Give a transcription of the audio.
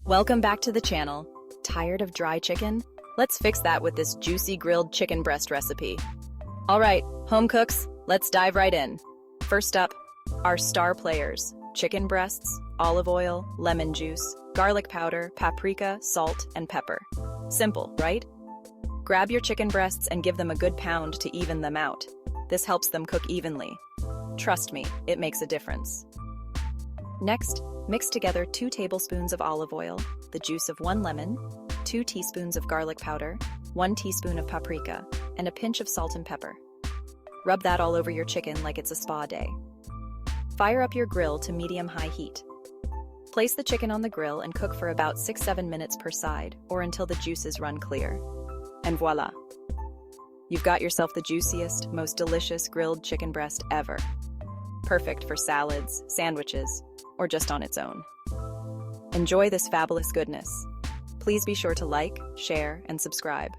Welcome back to the channel. Tired of dry chicken? Let's fix that with this juicy grilled chicken breast recipe. All right, home cooks, let's dive right in. First up, our star players: chicken breasts, olive oil, lemon juice, garlic powder, paprika, salt, and pepper. Simple, right? Grab your chicken breasts and give them a good pound to even them out. This helps them cook evenly. Trust me, it makes a difference. Next, mix together 2 tablespoons of olive oil, the juice of 1 lemon, 2 teaspoons of garlic powder, 1 teaspoon of paprika, and a pinch of salt and pepper. Rub that all over your chicken like it's a spa day. Fire up your grill to medium-high heat. Place the chicken on the grill and cook for about 6-7 minutes per side, or until the juices run clear. And voila! You've got yourself the juiciest, most delicious grilled chicken breast ever. Perfect for salads, sandwiches, or just on its own. Enjoy this fabulous goodness. Please be sure to like, share, and subscribe.